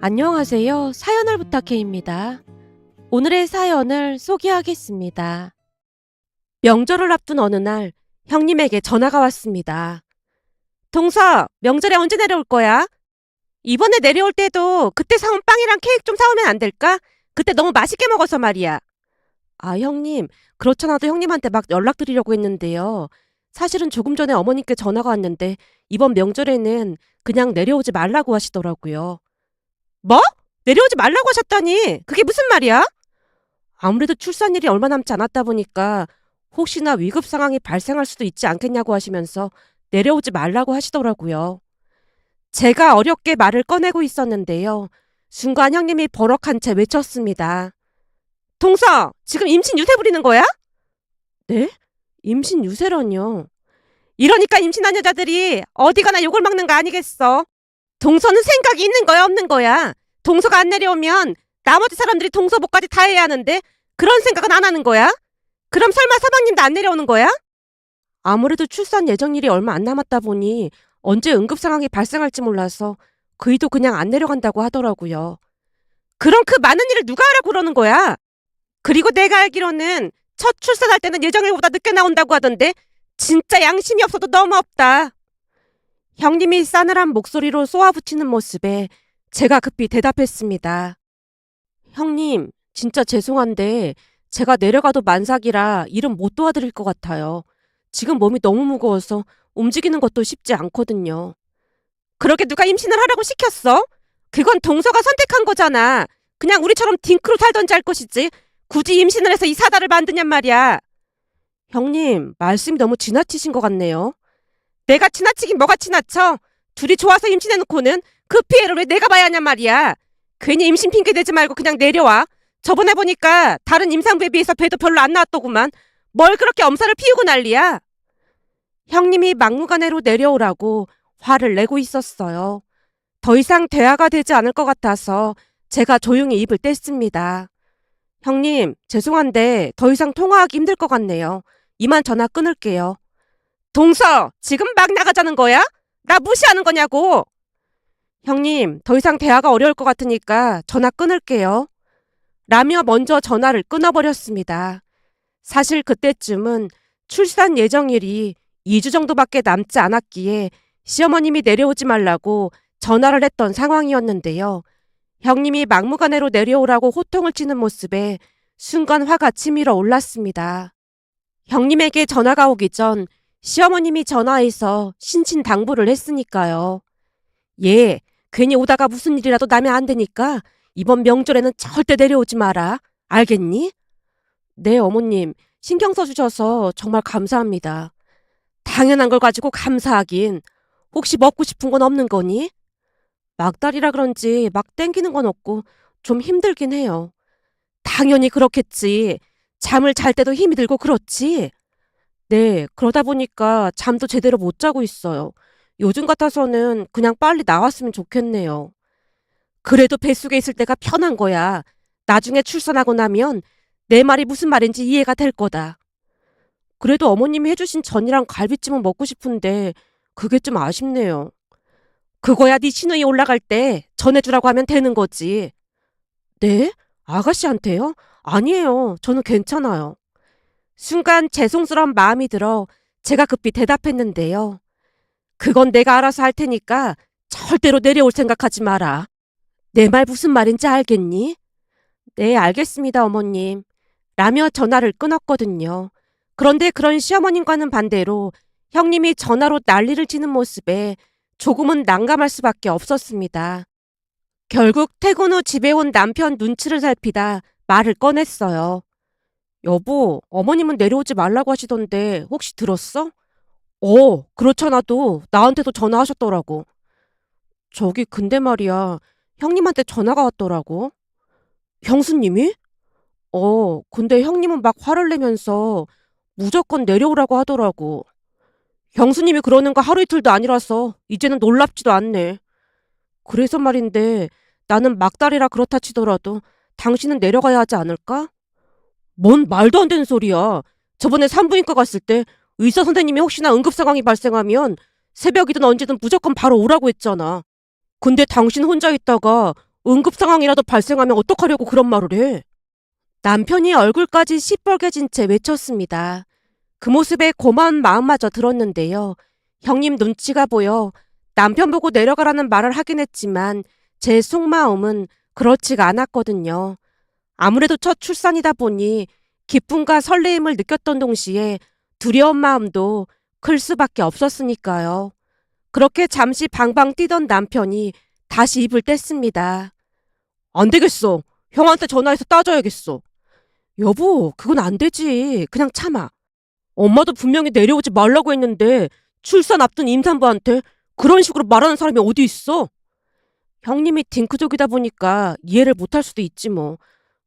안녕하세요. 사연을 부탁해입니다. 오늘의 사연을 소개하겠습니다. 명절을 앞둔 어느 날 형님에게 전화가 왔습니다. 동서, 명절에 언제 내려올 거야? 이번에 내려올 때도 그때 사온 빵이랑 케이크 좀 사오면 안 될까? 그때 너무 맛있게 먹어서 말이야. 아, 형님, 그렇잖아도 형님한테 막 연락드리려고 했는데요. 사실은 조금 전에 어머님께 전화가 왔는데 이번 명절에는 그냥 내려오지 말라고 하시더라고요. 뭐? 내려오지 말라고 하셨다니 그게 무슨 말이야? 아무래도 출산일이 얼마 남지 않았다 보니까 혹시나 위급 상황이 발생할 수도 있지 않겠냐고 하시면서 내려오지 말라고 하시더라고요. 제가 어렵게 말을 꺼내고 있었는데요. 순간 형님이 버럭한 채 외쳤습니다. 동서, 지금 임신 유세 부리는 거야? 네? 임신 유세라뇨. 이러니까 임신한 여자들이 어디 가나 욕을 먹는 거 아니겠어? 동서는 생각이 있는 거야, 없는 거야? 동서가 안 내려오면 나머지 사람들이 동서복까지 다 해야 하는데 그런 생각은 안 하는 거야? 그럼 설마 서방님도 안 내려오는 거야? 아무래도 출산 예정일이 얼마 안 남았다 보니 언제 응급 상황이 발생할지 몰라서 그이도 그냥 안 내려간다고 하더라고요. 그럼 그 많은 일을 누가 하라고 그러는 거야? 그리고 내가 알기로는 첫 출산할 때는 예정일보다 늦게 나온다고 하던데 진짜 양심이 없어도 너무 없다. 형님이 싸늘한 목소리로 쏘아붙이는 모습에 제가 급히 대답했습니다. 형님, 진짜 죄송한데 제가 내려가도 만삭이라 일은 못 도와드릴 것 같아요. 지금 몸이 너무 무거워서 움직이는 것도 쉽지 않거든요. 그렇게 누가 임신을 하라고 시켰어? 그건 동서가 선택한 거잖아. 그냥 우리처럼 딩크로 살던지 할 것이지. 굳이 임신을 해서 이 사다를 만드냔 말이야. 형님, 말씀이 너무 지나치신 것 같네요. 내가 지나치긴 뭐가 지나쳐? 둘이 좋아서 임신해놓고는 그 피해를 왜 내가 봐야 하냔 말이야. 괜히 임신 핑계 대지 말고 그냥 내려와. 저번에 보니까 다른 임산부에 비해서 배도 별로 안 나왔더구만. 뭘 그렇게 엄살을 피우고 난리야. 형님이 막무가내로 내려오라고 화를 내고 있었어요. 더 이상 대화가 되지 않을 것 같아서 제가 조용히 입을 뗐습니다. 형님, 죄송한데 더 이상 통화하기 힘들 것 같네요. 이만 전화 끊을게요. 동서, 지금 막 나가자는 거야? 나 무시하는 거냐고. 형님, 더 이상 대화가 어려울 것 같으니까 전화 끊을게요. 라며 먼저 전화를 끊어버렸습니다. 사실 그때쯤은 출산 예정일이 2주 정도밖에 남지 않았기에 시어머님이 내려오지 말라고 전화를 했던 상황이었는데요. 형님이 막무가내로 내려오라고 호통을 치는 모습에 순간 화가 치밀어 올랐습니다. 형님에게 전화가 오기 전 시어머님이 전화해서 신신당부를 했으니까요. 예, 괜히 오다가 무슨 일이라도 나면 안 되니까 이번 명절에는 절대 내려오지 마라. 알겠니? 네, 어머님. 신경 써주셔서 정말 감사합니다. 당연한 걸 가지고 감사하긴. 혹시 먹고 싶은 건 없는 거니? 막달이라 그런지 막 땡기는 건 없고 좀 힘들긴 해요. 당연히 그렇겠지. 잠을 잘 때도 힘이 들고 그렇지? 네, 그러다 보니까 잠도 제대로 못 자고 있어요. 요즘 같아서는 그냥 빨리 나왔으면 좋겠네요. 그래도 뱃속에 있을 때가 편한 거야. 나중에 출산하고 나면 내 말이 무슨 말인지 이해가 될 거다. 그래도 어머님이 해주신 전이랑 갈비찜은 먹고 싶은데 그게 좀 아쉽네요. 그거야 네 시누이 올라갈 때 전해주라고 하면 되는 거지. 네? 아가씨한테요? 아니에요. 저는 괜찮아요. 순간 죄송스러운 마음이 들어 제가 급히 대답했는데요. 그건 내가 알아서 할 테니까 절대로 내려올 생각하지 마라. 내 말 무슨 말인지 알겠니? 네, 알겠습니다, 어머님. 라며 전화를 끊었거든요. 그런데 그런 시어머님과는 반대로 형님이 전화로 난리를 치는 모습에 조금은 난감할 수밖에 없었습니다. 결국 퇴근 후 집에 온 남편 눈치를 살피다 말을 꺼냈어요. 여보, 어머님은 내려오지 말라고 하시던데 혹시 들었어? 그렇잖아도 나한테도 전화하셨더라고. 저기 근데 말이야, 형님한테 전화가 왔더라고. 형수님이? 근데 형님은 막 화를 내면서 무조건 내려오라고 하더라고. 형수님이 그러는 거 하루 이틀도 아니라서 이제는 놀랍지도 않네. 그래서 말인데 나는 막달이라 그렇다 치더라도 당신은 내려가야 하지 않을까? 뭔 말도 안 되는 소리야. 저번에 산부인과 갔을 때 의사 선생님이 혹시나 응급 상황이 발생하면 새벽이든 언제든 무조건 바로 오라고 했잖아. 근데 당신 혼자 있다가 응급 상황이라도 발생하면 어떡하려고 그런 말을 해. 남편이 얼굴까지 시뻘개진 채 외쳤습니다. 그 모습에 고마운 마음마저 들었는데요. 형님 눈치가 보여 남편 보고 내려가라는 말을 하긴 했지만 제 속마음은 그렇지가 않았거든요. 아무래도 첫 출산이다 보니 기쁨과 설레임을 느꼈던 동시에 두려운 마음도 클 수밖에 없었으니까요. 그렇게 잠시 방방 뛰던 남편이 다시 입을 뗐습니다. 안 되겠어. 형한테 전화해서 따져야겠어. 여보, 그건 안 되지. 그냥 참아. 엄마도 분명히 내려오지 말라고 했는데 출산 앞둔 임산부한테 그런 식으로 말하는 사람이 어디 있어? 형님이 딩크족이다 보니까 이해를 못할 수도 있지 뭐.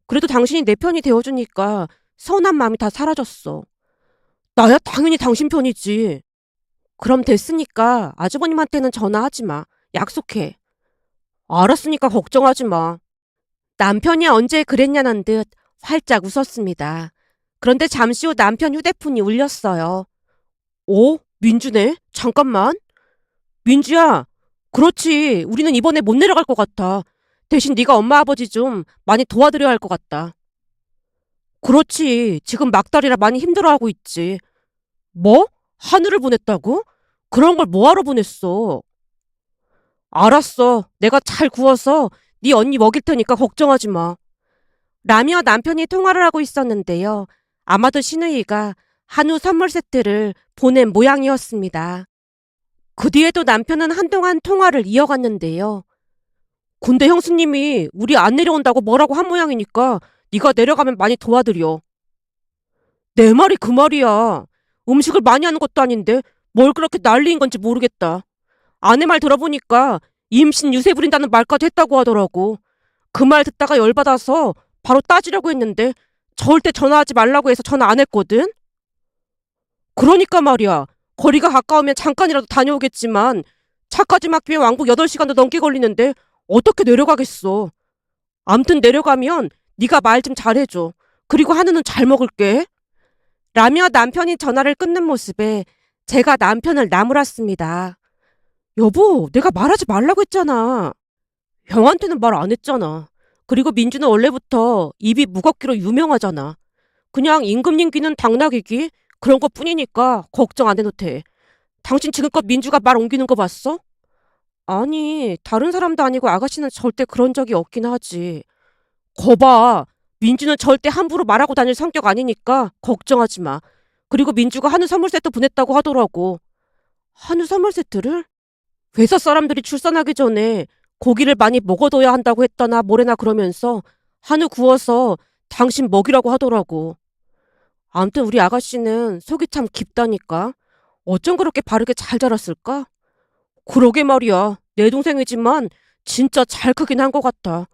그래도 당신이 내 편이 되어주니까 서운한 마음이 다 사라졌어. 나야 당연히 당신 편이지. 그럼 됐으니까 아주버님한테는 전화하지 마. 약속해. 알았으니까 걱정하지 마. 남편이 언제 그랬냐는 듯 활짝 웃었습니다. 그런데 잠시 후 남편 휴대폰이 울렸어요. 오, 민주네? 잠깐만. 민주야. 그렇지. 우리는 이번에 못 내려갈 것 같아. 대신 네가 엄마 아버지 좀 많이 도와드려야 할 것 같다. 그렇지. 지금 막달이라 많이 힘들어하고 있지. 뭐? 하늘을 보냈다고? 그런 걸 뭐하러 보냈어? 알았어. 내가 잘 구워서 네 언니 먹일 테니까 걱정하지 마. 라며 남편이 통화를 하고 있었는데요. 아마도 신우이가 한우 선물 세트를 보낸 모양이었습니다. 그 뒤에도 남편은 한동안 통화를 이어갔는데요. 근데 형수님이 우리 안 내려온다고 뭐라고 한 모양이니까 네가 내려가면 많이 도와드려. 내 말이 그 말이야. 음식을 많이 하는 것도 아닌데 뭘 그렇게 난리인 건지 모르겠다. 아내 말 들어보니까 임신 유세 부린다는 말까지 했다고 하더라고. 그 말 듣다가 열받아서 바로 따지려고 했는데 절대 전화하지 말라고 해서 전화 안 했거든? 그러니까 말이야. 거리가 가까우면 잠깐이라도 다녀오겠지만 차까지 막히면 왕복 8시간도 넘게 걸리는데 어떻게 내려가겠어. 암튼 내려가면 네가 말 좀 잘해줘. 그리고 한우는 잘 먹을게. 라며 남편이 전화를 끊는 모습에 제가 남편을 나무랐습니다. 여보, 내가 말하지 말라고 했잖아. 형한테는 말 안 했잖아. 그리고 민주는 원래부터 입이 무겁기로 유명하잖아. 그냥 임금님 귀는 당나귀 귀? 그런 것 뿐이니까 걱정 안 해도 돼. 당신 지금껏 민주가 말 옮기는 거 봤어? 아니, 다른 사람도 아니고 아가씨는 절대 그런 적이 없긴 하지. 거봐. 민주는 절대 함부로 말하고 다닐 성격 아니니까 걱정하지 마. 그리고 민주가 한우 선물 세트 보냈다고 하더라고. 한우 선물 세트를? 회사 사람들이 출산하기 전에 고기를 많이 먹어둬야 한다고 했다나 뭐래나 그러면서 한우 구워서 당신 먹이라고 하더라고. 암튼 우리 아가씨는 속이 참 깊다니까. 어쩜 그렇게 바르게 잘 자랐을까? 그러게 말이야. 내 동생이지만 진짜 잘 크긴 한 것 같아.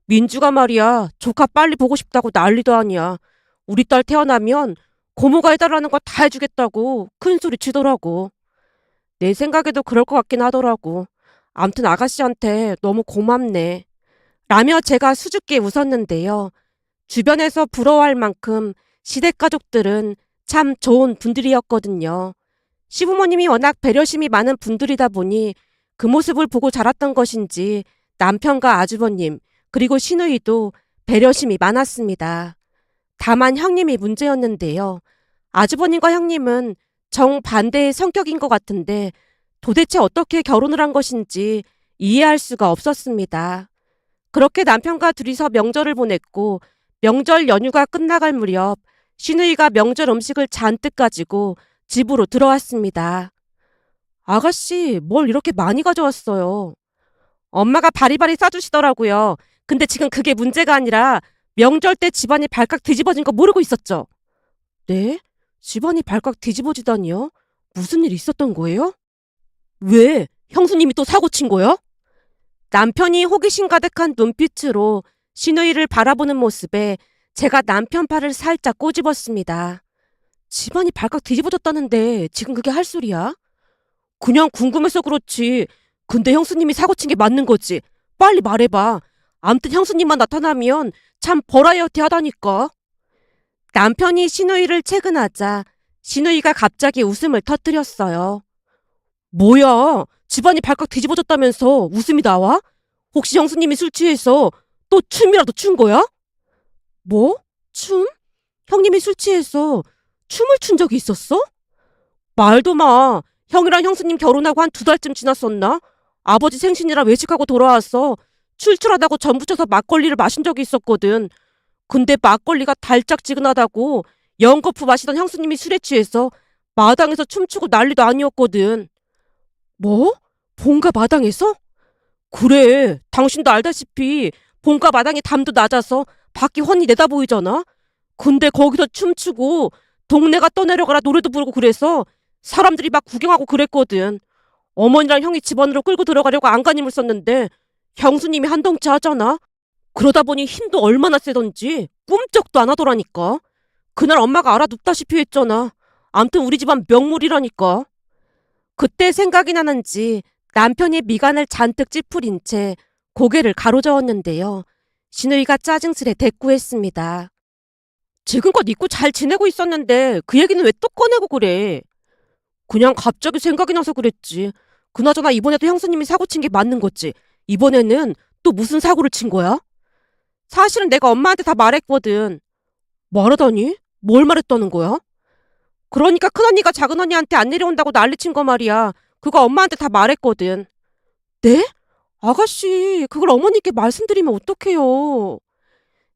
민주가 말이야. 조카 빨리 보고 싶다고 난리도 아니야. 우리 딸 태어나면 고모가 해달라는 거 다 해주겠다고 큰소리 치더라고. 내 생각에도 그럴 것 같긴 하더라고. 암튼 아가씨한테 너무 고맙네. 라며 제가 수줍게 웃었는데요. 주변에서 부러워할 만큼 시댁 가족들은 참 좋은 분들이었거든요. 시부모님이 워낙 배려심이 많은 분들이다 보니 그 모습을 보고 자랐던 것인지 남편과 아주버님 그리고 시누이도 배려심이 많았습니다. 다만 형님이 문제였는데요. 아주버님과 형님은 정반대의 성격인 것 같은데 도대체 어떻게 결혼을 한 것인지 이해할 수가 없었습니다. 그렇게 남편과 둘이서 명절을 보냈고 명절 연휴가 끝나갈 무렵 시누이가 명절 음식을 잔뜩 가지고 집으로 들어왔습니다. 아가씨, 뭘 이렇게 많이 가져왔어요? 엄마가 바리바리 싸주시더라고요. 근데 지금 그게 문제가 아니라 명절 때 집안이 발칵 뒤집어진 거 모르고 있었죠? 네? 집안이 발칵 뒤집어지다니요? 무슨 일 있었던 거예요? 왜? 형수님이 또 사고 친 거야? 남편이 호기심 가득한 눈빛으로 시누이를 바라보는 모습에 제가 남편 팔을 살짝 꼬집었습니다. 집안이 발칵 뒤집어졌다는데 지금 그게 할 소리야? 그냥 궁금해서 그렇지. 근데 형수님이 사고 친 게 맞는 거지. 빨리 말해봐. 암튼 형수님만 나타나면 참 버라이어티 하다니까. 남편이 시누이를 채근하자 시누이가 갑자기 웃음을 터뜨렸어요. 뭐야? 집안이 발칵 뒤집어졌다면서 웃음이 나와? 혹시 형수님이 술 취해서 또 춤이라도 춘 거야? 뭐? 춤? 형님이 술 취해서 춤을 춘 적이 있었어? 말도 마. 형이랑 형수님 결혼하고 한 2달쯤 지났었나? 아버지 생신이라 외식하고 돌아와서 출출하다고 전 부쳐서 막걸리를 마신 적이 있었거든. 근데 막걸리가 달짝지근하다고 연거푸 마시던 형수님이 술에 취해서 마당에서 춤추고 난리도 아니었거든. 뭐? 본가 마당에서? 그래. 당신도 알다시피 본가 마당이 담도 낮아서 밖이 훤히 내다보이잖아. 근데 거기서 춤추고 동네가 떠내려가라 노래도 부르고 그래서 사람들이 막 구경하고 그랬거든. 어머니랑 형이 집안으로 끌고 들어가려고 안간힘을 썼는데 형수님이 한덩치 하잖아. 그러다 보니 힘도 얼마나 세던지 꿈쩍도 안 하더라니까. 그날 엄마가 알아눕다시피 했잖아. 암튼 우리 집안 명물이라니까. 그때 생각이 나는지 남편이 미간을 잔뜩 찌푸린 채 고개를 가로저었는데요. 신우이가 짜증스레 대꾸했습니다. 지금껏 잊고 잘 지내고 있었는데 그 얘기는 왜 또 꺼내고 그래? 그냥 갑자기 생각이 나서 그랬지. 그나저나 이번에도 형수님이 사고 친 게 맞는 거지. 이번에는 또 무슨 사고를 친 거야? 사실은 내가 엄마한테 다 말했거든. 말하다니? 뭘 말했다는 거야? 그러니까 큰언니가 작은언니한테 안 내려온다고 난리친 거 말이야. 그거 엄마한테 다 말했거든. 네? 아가씨, 그걸 어머니께 말씀드리면 어떡해요.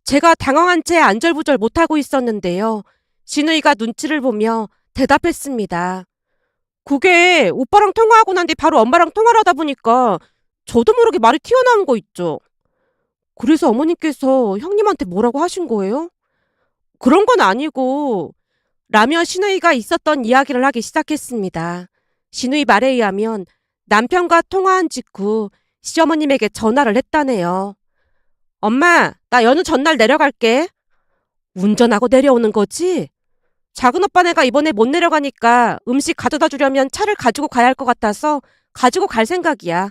제가 당황한 채 안절부절 못하고 있었는데요. 진우이가 눈치를 보며 대답했습니다. 그게 오빠랑 통화하고 난 뒤 바로 엄마랑 통화를 하다 보니까 저도 모르게 말이 튀어나온 거 있죠. 그래서 어머니께서 형님한테 뭐라고 하신 거예요? 그런 건 아니고 라며 신우이가 있었던 이야기를 하기 시작했습니다. 신우이 말에 의하면 남편과 통화한 직후 시어머님에게 전화를 했다네요. 엄마, 나 연휴 전날 내려갈게. 운전하고 내려오는 거지? 작은 오빠네가 이번에 못 내려가니까 음식 가져다 주려면 차를 가지고 가야 할 것 같아서 가지고 갈 생각이야.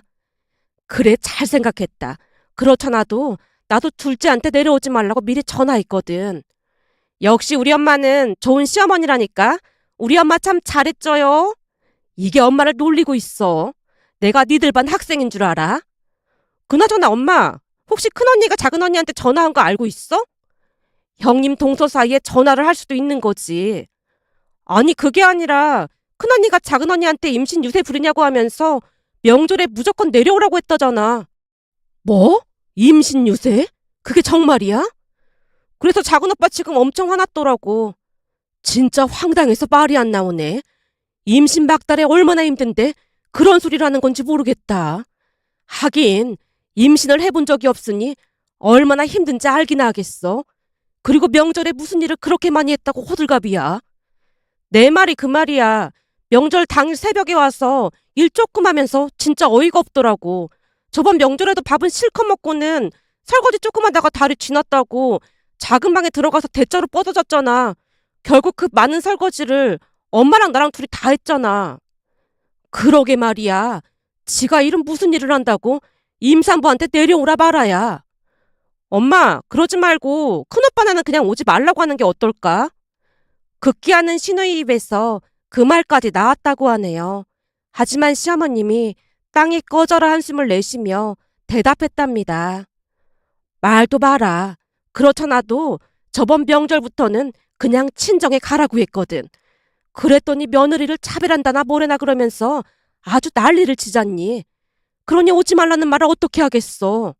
그래, 잘 생각했다. 그렇잖아도 나도 둘째한테 내려오지 말라고 미리 전화했거든. 역시 우리 엄마는 좋은 시어머니라니까. 우리 엄마 참 잘했죠요. 이게 엄마를 놀리고 있어. 내가 니들 반 학생인 줄 알아? 그나저나 엄마, 혹시 큰언니가 작은언니한테 전화한 거 알고 있어? 형님 동서 사이에 전화를 할 수도 있는 거지. 아니 그게 아니라 큰언니가 작은언니한테 임신 유세 부리냐고 하면서 명절에 무조건 내려오라고 했다잖아. 뭐? 임신 유세? 그게 정말이야? 그래서 작은오빠 지금 엄청 화났더라고. 진짜 황당해서 말이 안 나오네. 임신 막달에 얼마나 힘든데 그런 소리를 는 건지 모르겠다. 하긴 임신을 해본 적이 없으니 얼마나 힘든지 알기나 하겠어. 그리고 명절에 무슨 일을 그렇게 많이 했다고 호들갑이야. 내 말이 그 말이야. 명절 당일 새벽에 와서 일 조금 하면서 진짜 어이가 없더라고. 저번 명절에도 밥은 실컷 먹고는 설거지 조금 하다가 다리 쥐났다고 작은 방에 들어가서 대자로 뻗어졌잖아. 결국 그 많은 설거지를 엄마랑 나랑 둘이 다 했잖아. 그러게 말이야. 지가 이런 무슨 일을 한다고 임산부한테 내려오라 말아야. 엄마, 그러지 말고 큰오빠는 그냥 오지 말라고 하는 게 어떨까? 극기하는 신우이 입에서 그 말까지 나왔다고 하네요. 하지만 시어머님이 땅이 꺼져라 한숨을 내쉬며 대답했답니다. 말도 마라. 그렇잖아도 저번 명절부터는 그냥 친정에 가라고 했거든. 그랬더니 며느리를 차별한다나 뭐래나 그러면서 아주 난리를 치잖니. 그러니 오지 말라는 말을 어떻게 하겠어.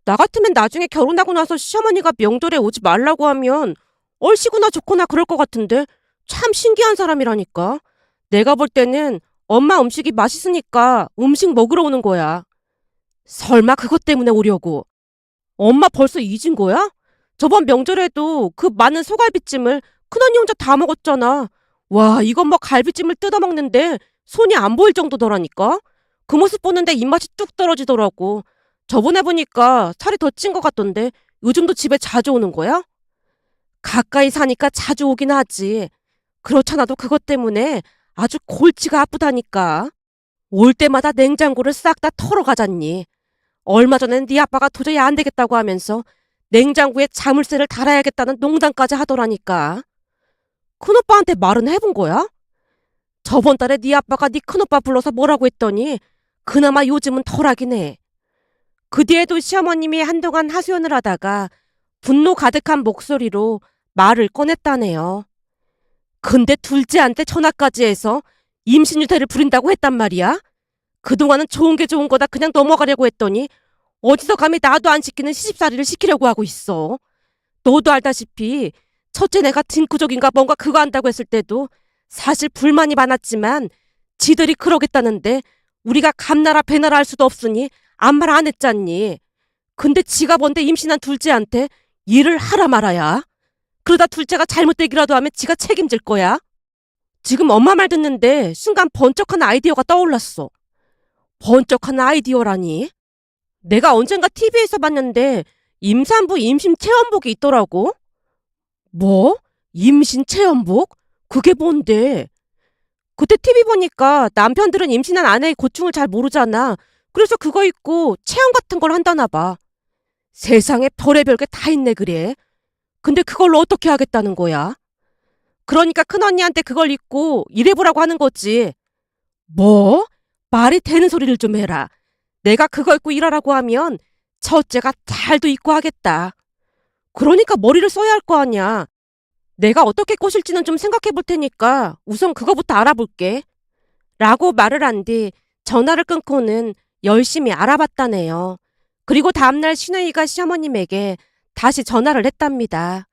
나 같으면 나중에 결혼하고 나서 시어머니가 명절에 오지 말라고 하면 얼씨구나 좋구나 그럴 것 같은데 참 신기한 사람이라니까. 내가 볼 때는 엄마 음식이 맛있으니까 음식 먹으러 오는 거야. 설마 그것 때문에 오려고. 엄마 벌써 잊은 거야? 저번 명절에도 그 많은 소갈비찜을 큰언니 혼자 다 먹었잖아. 와, 이건 뭐 갈비찜을 뜯어먹는데 손이 안 보일 정도더라니까. 그 모습 보는데 입맛이 뚝 떨어지더라고. 저번에 보니까 살이 더 찐 것 같던데 요즘도 집에 자주 오는 거야? 가까이 사니까 자주 오긴 하지. 그렇잖아도 그것 때문에 아주 골치가 아프다니까. 올 때마다 냉장고를 싹 다 털어가잖니. 얼마 전엔 네 아빠가 도저히 안 되겠다고 하면서 냉장고에 자물쇠를 달아야겠다는 농담까지 하더라니까. 큰오빠한테 말은 해본 거야? 저번 달에 네 아빠가 네 큰오빠 불러서 뭐라고 했더니 그나마 요즘은 덜하긴 해. 그 뒤에도 시어머님이 한동안 하소연을 하다가 분노 가득한 목소리로 말을 꺼냈다네요. 근데 둘째한테 전화까지 해서 임신 유태를 부린다고 했단 말이야? 그동안은 좋은 게 좋은 거다 그냥 넘어가려고 했더니 어디서 감히 나도 안 시키는 시집살이를 시키려고 하고 있어. 너도 알다시피 첫째 내가 딩크족인가 뭔가 그거 한다고 했을 때도 사실 불만이 많았지만 지들이 그러겠다는데 우리가 감나라 배나라 할 수도 없으니 아무 말 안 했잖니. 근데 지가 뭔데 임신한 둘째한테 일을 하라 말아야. 그러다 둘째가 잘못되기라도 하면 지가 책임질 거야. 지금 엄마 말 듣는데 순간 번쩍한 아이디어가 떠올랐어. 번쩍한 아이디어라니? 내가 언젠가 TV에서 봤는데 임산부 임신 체험복이 있더라고. 뭐? 임신 체험복? 그게 뭔데? 그때 TV 보니까 남편들은 임신한 아내의 고충을 잘 모르잖아. 그래서 그거 입고 체험 같은 걸 한다나 봐. 세상에 별의별 게 다 있네 그래. 근데 그걸로 어떻게 하겠다는 거야? 그러니까 큰언니한테 그걸 입고 일해보라고 하는 거지. 뭐? 말이 되는 소리를 좀 해라. 내가 그거 입고 일하라고 하면 첫째가 잘도 입고 하겠다. 그러니까 머리를 써야 할 거 아니야. 내가 어떻게 꼬실지는 좀 생각해 볼 테니까 우선 그거부터 알아볼게. 라고 말을 한 뒤 전화를 끊고는 열심히 알아봤다네요. 그리고 다음날 신우이가 시어머님에게 다시 전화를 했답니다.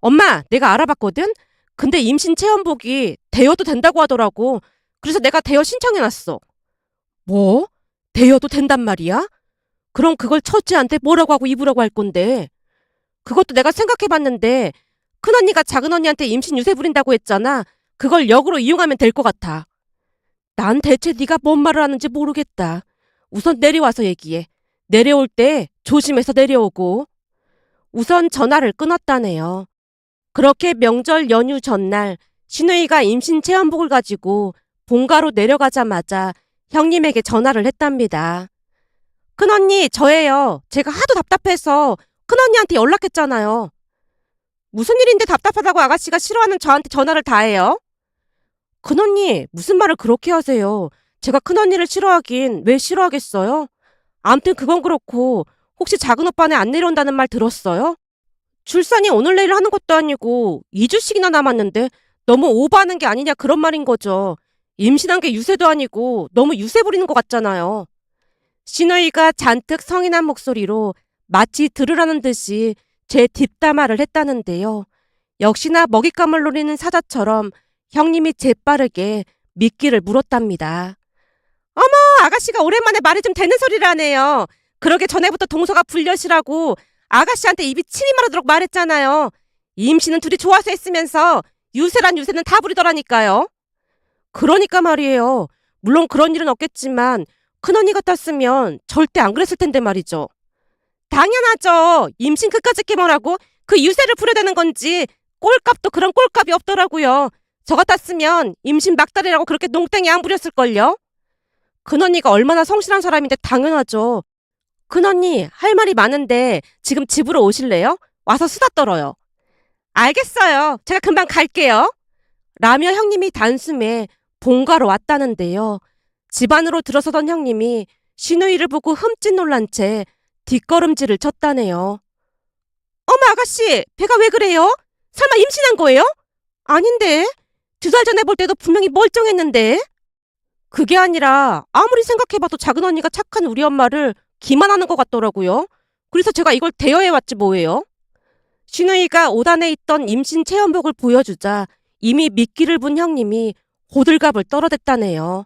엄마, 내가 알아봤거든? 근데 임신 체험복이 대여도 된다고 하더라고. 그래서 내가 대여 신청해놨어. 뭐? 대여도 된단 말이야? 그럼 그걸 첫째한테 뭐라고 하고 입으라고 할 건데. 그것도 내가 생각해봤는데 큰언니가 작은언니한테 임신 유세 부린다고 했잖아. 그걸 역으로 이용하면 될 것 같아. 난 대체 네가 뭔 말을 하는지 모르겠다. 우선 내려와서 얘기해. 내려올 때 조심해서 내려오고. 우선 전화를 끊었다네요. 그렇게 명절 연휴 전날 신우이가 임신 체험복을 가지고 본가로 내려가자마자 형님에게 전화를 했답니다. 큰언니, 저예요. 제가 하도 답답해서 큰언니한테 연락했잖아요. 무슨 일인데 답답하다고 아가씨가 싫어하는 저한테 전화를 다 해요? 큰언니, 무슨 말을 그렇게 하세요? 제가 큰언니를 싫어하긴 왜 싫어하겠어요? 암튼 그건 그렇고 혹시 작은 오빠네 안 내려온다는 말 들었어요? 출산이 오늘 내일 하는 것도 아니고 2주씩이나 남았는데 너무 오버하는 게 아니냐 그런 말인 거죠. 임신한 게 유세도 아니고 너무 유세 부리는 것 같잖아요. 신우이가 잔뜩 성인한 목소리로 마치 들으라는 듯이 제 뒷담화를 했다는데요. 역시나 먹잇감을 노리는 사자처럼 형님이 재빠르게 미끼를 물었답니다. 어머, 아가씨가 오랜만에 말이 좀 되는 소리를 하네요. 그러게 전에부터 동서가 불려시라고 아가씨한테 입이 침이 마르도록 말했잖아요. 임신은 둘이 좋아서 했으면서 유세란 유세는 다 부리더라니까요. 그러니까 말이에요. 물론 그런 일은 없겠지만 큰언니 같았으면 절대 안 그랬을 텐데 말이죠. 당연하죠. 임신 그까짓 게 뭐라고 그 유세를 부려대는 건지 꼴값도 그런 꼴값이 없더라고요. 저 같았으면 임신 막달이라고 그렇게 농땡이 안 부렸을걸요. 큰언니가 얼마나 성실한 사람인데 당연하죠. 큰언니, 할 말이 많은데 지금 집으로 오실래요? 와서 수다 떨어요. 알겠어요. 제가 금방 갈게요. 라며 형님이 단숨에 본가로 왔다는데요. 집 안으로 들어서던 형님이 신우이를 보고 흠칫 놀란 채 뒷걸음질을 쳤다네요. 어머 아가씨, 배가 왜 그래요? 설마 임신한 거예요? 아닌데. 2달 전에 볼 때도 분명히 멀쩡했는데. 그게 아니라 아무리 생각해봐도 작은 언니가 착한 우리 엄마를 기만하는 것 같더라고요. 그래서 제가 이걸 대여해왔지 뭐예요. 신우이가 오단에 있던 임신 체험복을 보여주자 이미 미끼를 분 형님이 호들갑을 떨어댔다네요.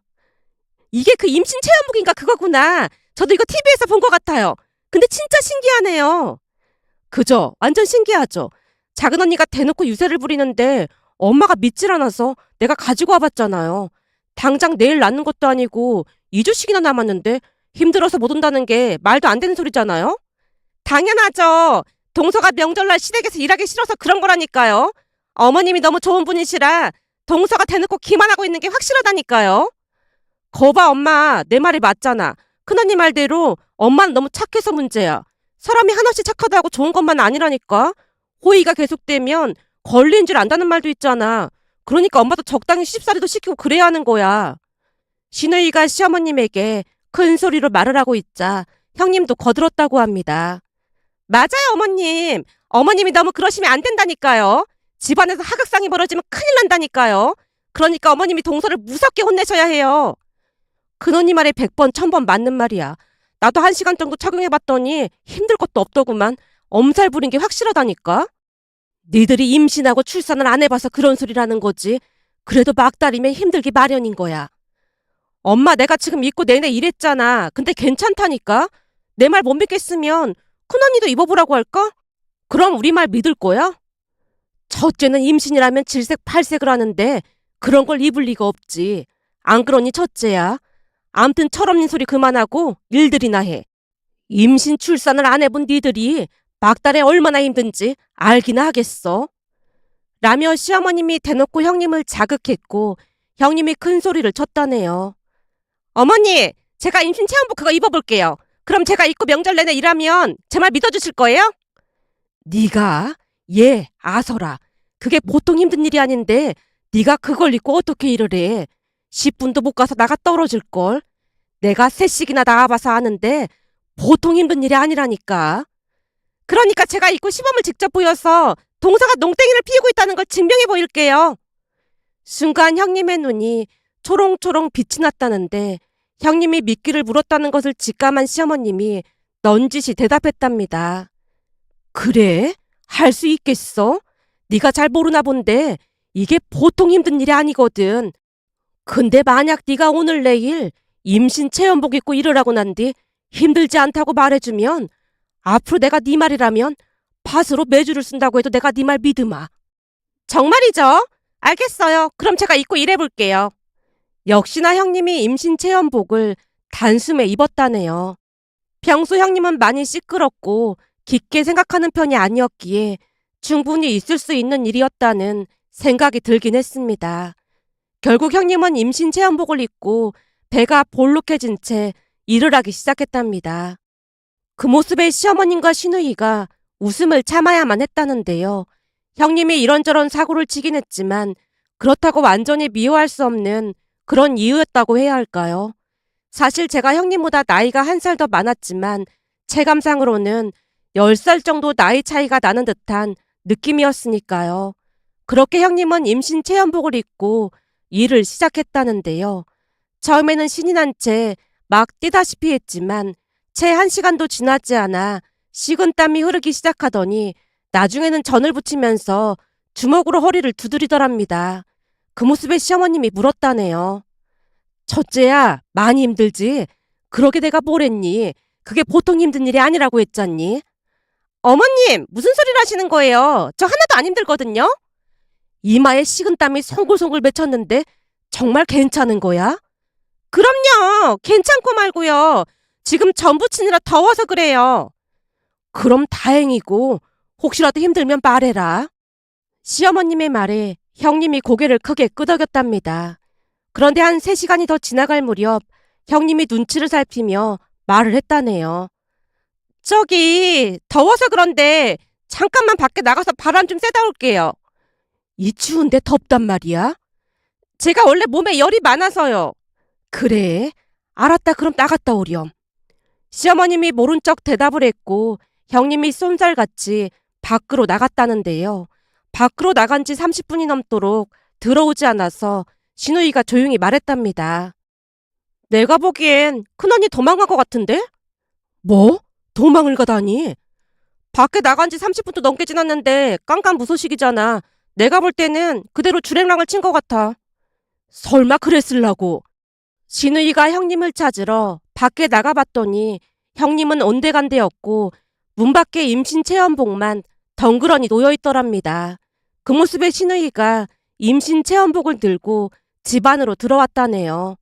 이게 그 임신 체험복인가 그거구나. 저도 이거 TV에서 본 것 같아요. 근데 진짜 신기하네요. 그죠? 완전 신기하죠? 작은 언니가 대놓고 유세를 부리는데 엄마가 믿질 않아서 내가 가지고 와봤잖아요. 당장 내일 낳는 것도 아니고 2주씩이나 남았는데 힘들어서 못 온다는 게 말도 안 되는 소리잖아요. 당연하죠. 동서가 명절날 시댁에서 일하기 싫어서 그런 거라니까요. 어머님이 너무 좋은 분이시라 동서가 대놓고 기만하고 있는 게 확실하다니까요. 거봐 엄마, 내 말이 맞잖아. 큰언니 말대로 엄마는 너무 착해서 문제야. 사람이 하나씩 착하다고 좋은 것만 아니라니까. 호의가 계속되면 걸린 줄 안다는 말도 있잖아. 그러니까 엄마도 적당히 시집살이도 시키고 그래야 하는 거야. 신우이가 시어머님에게 큰 소리로 말을 하고 있자 형님도 거들었다고 합니다. 맞아요, 어머님. 어머님이 너무 그러시면 안 된다니까요. 집안에서 하극상이 벌어지면 큰일 난다니까요. 그러니까 어머님이 동서를 무섭게 혼내셔야 해요. 큰언니 말에 100번, 1000번 맞는 말이야. 나도 1시간 정도 착용해봤더니 힘들 것도 없더구만. 엄살 부린 게 확실하다니까. 니들이 임신하고 출산을 안 해봐서 그런 소리라는 거지. 그래도 막달이면 힘들기 마련인 거야. 엄마 내가 지금 입고 내내 이랬잖아. 근데 괜찮다니까. 내 말 못 믿겠으면 큰언니도 입어보라고 할까? 그럼 우리 말 믿을 거야? 첫째는 임신이라면 질색팔색을 하는데 그런 걸 입을 리가 없지. 안 그러니 첫째야. 암튼 철없는 소리 그만하고 일들이나 해. 임신 출산을 안 해본 니들이 막달에 얼마나 힘든지 알기나 하겠어. 라며 시어머님이 대놓고 형님을 자극했고 형님이 큰 소리를 쳤다네요. 어머니, 제가 임신 체험복 그거 입어볼게요. 그럼 제가 입고 명절 내내 일하면 제 말 믿어주실 거예요? 네가? 예, 아서라. 그게 보통 힘든 일이 아닌데 네가 그걸 입고 어떻게 일을 해. 10분도 못 가서 나가 떨어질걸. 내가 3씩이나 나와봐서 아는데 보통 힘든 일이 아니라니까. 그러니까 제가 입고 시범을 직접 보여서 동서가 농땡이를 피우고 있다는 걸 증명해 보일게요. 순간 형님의 눈이 초롱초롱 빛이 났다는데 형님이 미끼를 물었다는 것을 직감한 시어머님이 넌지시 대답했답니다. 그래? 할 수 있겠어? 네가 잘 모르나 본데 이게 보통 힘든 일이 아니거든. 근데 만약 네가 오늘 내일 임신 체험복 입고 일을 하고 난 뒤 힘들지 않다고 말해주면 앞으로 내가 네 말이라면 팥으로 매주를 쓴다고 해도 내가 네 말 믿으마. 정말이죠? 알겠어요. 그럼 제가 입고 일해볼게요. 역시나 형님이 임신 체험복을 단숨에 입었다네요. 평소 형님은 많이 시끄럽고 깊게 생각하는 편이 아니었기에 충분히 있을 수 있는 일이었다는 생각이 들긴 했습니다. 결국 형님은 임신 체험복을 입고 배가 볼록해진 채 일을 하기 시작했답니다. 그 모습에 시어머님과 시누이가 웃음을 참아야만 했다는데요. 형님이 이런저런 사고를 치긴 했지만 그렇다고 완전히 미워할 수 없는 그런 이유였다고 해야 할까요? 사실 제가 형님보다 나이가 1살 더 많았지만 체감상으로는 10살 정도 나이 차이가 나는 듯한 느낌이었으니까요. 그렇게 형님은 임신 체험복을 입고 일을 시작했다는데요. 처음에는 신이 난 채 막 뛰다시피 했지만 채 1시간도 지나지 않아 식은땀이 흐르기 시작하더니 나중에는 전을 붙이면서 주먹으로 허리를 두드리더랍니다. 그 모습에 시어머님이 물었다네요. 첫째야, 많이 힘들지? 그러게 내가 뭘 했니? 그게 보통 힘든 일이 아니라고 했잖니? 어머님, 무슨 소리를 하시는 거예요? 저 하나도 안 힘들거든요? 이마에 식은땀이 송골송골 맺혔는데 정말 괜찮은 거야? 그럼요. 괜찮고 말고요. 지금 전 부치느라 더워서 그래요. 그럼 다행이고 혹시라도 힘들면 말해라. 시어머님의 말에 형님이 고개를 크게 끄덕였답니다. 그런데 한 3시간이 더 지나갈 무렵 형님이 눈치를 살피며 말을 했다네요. 저기 더워서 그런데 잠깐만 밖에 나가서 바람 좀 쐬다 올게요. 이 추운데 덥단 말이야? 제가 원래 몸에 열이 많아서요. 그래? 알았다. 그럼 나갔다 오렴. 시어머님이 모른 척 대답을 했고 형님이 쏜살같이 밖으로 나갔다는데요. 밖으로 나간 지 30분이 넘도록 들어오지 않아서 시누이가 조용히 말했답니다. 내가 보기엔 큰언니 도망간 것 같은데? 뭐? 도망을 가다니? 밖에 나간 지 30분도 넘게 지났는데 깜깜무소식이잖아. 내가 볼 때는 그대로 주랭랑을 친 것 같아. 설마 그랬을라고. 시누이가 형님을 찾으러 밖에 나가봤더니 형님은 온데간데였고 문 밖에 임신 체험복만 덩그러니 놓여있더랍니다. 그 모습에 시누이가 임신 체험복을 들고 집 안으로 들어왔다네요.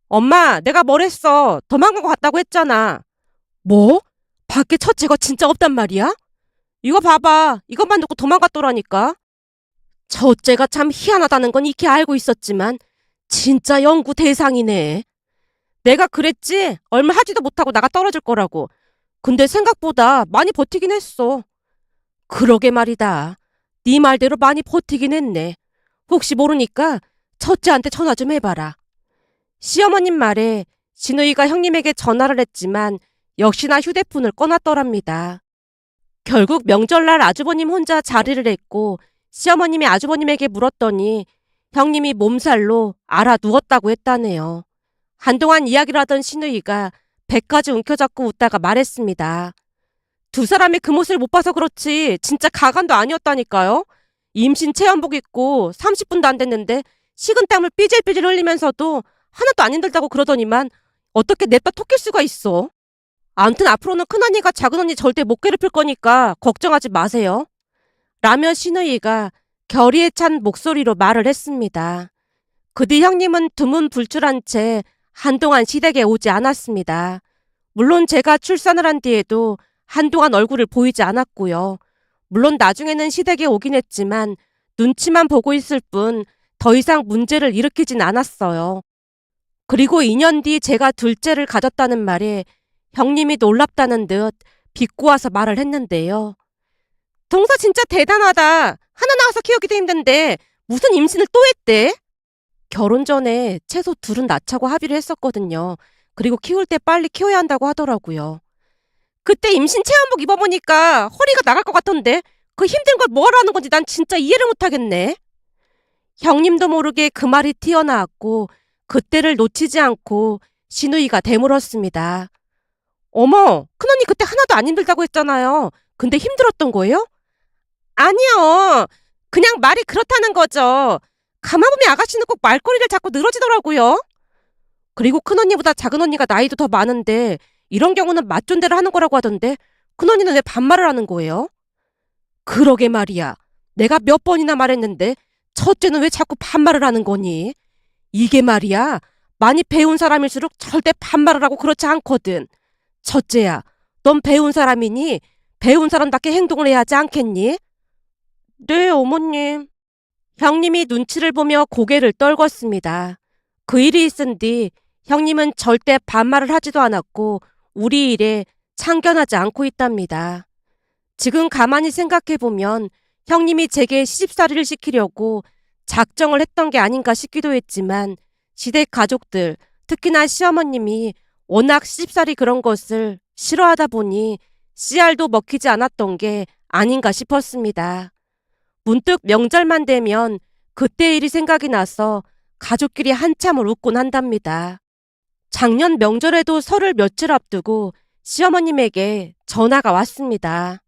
엄마, 내가 뭘 했어. 도망간 것 같다고 했잖아. 뭐? 밖에 첫째가 진짜 없단 말이야? 이거 봐봐. 이것만 놓고 도망갔더라니까. 첫째가 참 희한하다는 건 익히 알고 있었지만 진짜 연구 대상이네. 내가 그랬지? 얼마 하지도 못하고 나가 떨어질 거라고. 근데 생각보다 많이 버티긴 했어. 그러게 말이다. 네 말대로 많이 버티긴 했네. 혹시 모르니까 첫째한테 전화 좀 해봐라. 시어머님 말에 시누이가 형님에게 전화를 했지만 역시나 휴대폰을 꺼놨더랍니다. 결국 명절날 아주버님 혼자 자리를 했고 시어머님이 아주버님에게 물었더니 형님이 몸살로 알아 누웠다고 했다네요. 한동안 이야기를 하던 시누이가 배까지 움켜잡고 웃다가 말했습니다. 두 사람이 그 모습을 못 봐서 그렇지 진짜 가관도 아니었다니까요. 임신 체험복 입고 30분도 안 됐는데 식은땀을 삐질삐질 흘리면서도 하나도 안 힘들다고 그러더니만 어떻게 냅다 토낄 수가 있어. 아무튼 앞으로는 큰언니가 작은언니 절대 못 괴롭힐 거니까 걱정하지 마세요. 라며 시누이가 결의에 찬 목소리로 말을 했습니다. 그 뒤 형님은 두문불출한 채 한동안 시댁에 오지 않았습니다. 물론 제가 출산을 한 뒤에도 한동안 얼굴을 보이지 않았고요. 물론 나중에는 시댁에 오긴 했지만 눈치만 보고 있을 뿐 더 이상 문제를 일으키진 않았어요. 그리고 2년 뒤 제가 둘째를 가졌다는 말에 형님이 놀랍다는 듯 비꼬아서 말을 했는데요. 동서 진짜 대단하다. 하나 낳아서 키우기도 힘든데 무슨 임신을 또 했대? 결혼 전에 최소 둘은 낳자고 합의를 했었거든요. 그리고 키울 때 빨리 키워야 한다고 하더라고요. 그때 임신 체험복 입어보니까 허리가 나갈 것 같던데 그 힘든 걸 뭐하러 하는 건지 난 진짜 이해를 못하겠네. 형님도 모르게 그 말이 튀어나왔고 그때를 놓치지 않고 시누이가 되물었습니다. 어머, 큰언니 그때 하나도 안 힘들다고 했잖아요. 근데 힘들었던 거예요? 아니요. 그냥 말이 그렇다는 거죠. 가만 보면 아가씨는 꼭 말꼬리를 잡고 늘어지더라고요. 그리고 큰언니보다 작은언니가 나이도 더 많은데 이런 경우는 맞존대를 하는 거라고 하던데 큰언니는 왜 반말을 하는 거예요? 그러게 말이야. 내가 몇 번이나 말했는데 첫째는 왜 자꾸 반말을 하는 거니? 이게 말이야. 많이 배운 사람일수록 절대 반말을 하고 그렇지 않거든. 첫째야, 넌 배운 사람이니 배운 사람답게 행동을 해야 하지 않겠니? 네, 어머님. 형님이 눈치를 보며 고개를 떨궜습니다. 그 일이 있은 뒤 형님은 절대 반말을 하지도 않았고 우리 일에 참견하지 않고 있답니다. 지금 가만히 생각해보면 형님이 제게 시집살이를 시키려고 작정을 했던 게 아닌가 싶기도 했지만 시댁 가족들, 특히나 시어머님이 워낙 시집살이 그런 것을 싫어하다 보니 씨알도 먹히지 않았던 게 아닌가 싶었습니다. 문득 명절만 되면 그때 일이 생각이 나서 가족끼리 한참을 웃곤 한답니다. 작년 명절에도 설을 며칠 앞두고 시어머님에게 전화가 왔습니다.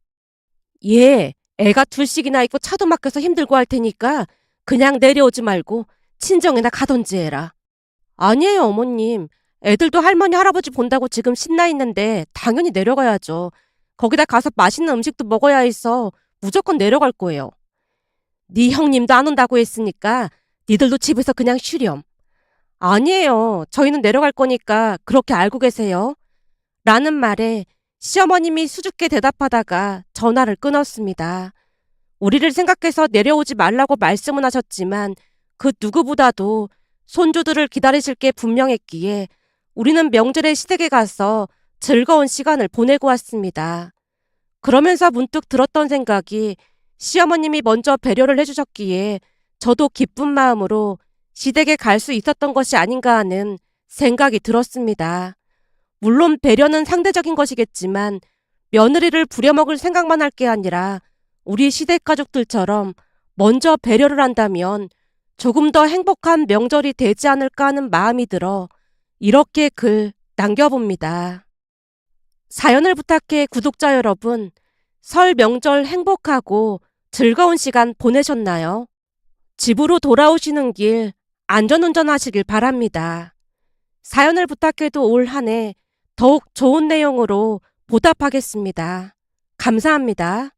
예, 애가 둘씩이나 있고 차도 막혀서 힘들고 할 테니까 그냥 내려오지 말고 친정에나 가던지 해라. 아니에요, 어머님. 애들도 할머니, 할아버지 본다고 지금 신나 있는데 당연히 내려가야죠. 거기다 가서 맛있는 음식도 먹어야 해서 무조건 내려갈 거예요. 네 형님도 안 온다고 했으니까 니들도 집에서 그냥 쉬렴. 아니에요. 저희는 내려갈 거니까 그렇게 알고 계세요. 라는 말에 시어머님이 수줍게 대답하다가 전화를 끊었습니다. 우리를 생각해서 내려오지 말라고 말씀은 하셨지만 그 누구보다도 손주들을 기다리실 게 분명했기에 우리는 명절에 시댁에 가서 즐거운 시간을 보내고 왔습니다. 그러면서 문득 들었던 생각이 시어머님이 먼저 배려를 해주셨기에 저도 기쁜 마음으로 시댁에 갈 수 있었던 것이 아닌가 하는 생각이 들었습니다. 물론 배려는 상대적인 것이겠지만 며느리를 부려먹을 생각만 할 게 아니라 우리 시댁 가족들처럼 먼저 배려를 한다면 조금 더 행복한 명절이 되지 않을까 하는 마음이 들어 이렇게 글 남겨봅니다. 사연을 부탁해 구독자 여러분, 설 명절 행복하고 즐거운 시간 보내셨나요? 집으로 돌아오시는 길 안전운전 하시길 바랍니다. 사연을 부탁해도 올 한 해 더욱 좋은 내용으로 보답하겠습니다. 감사합니다.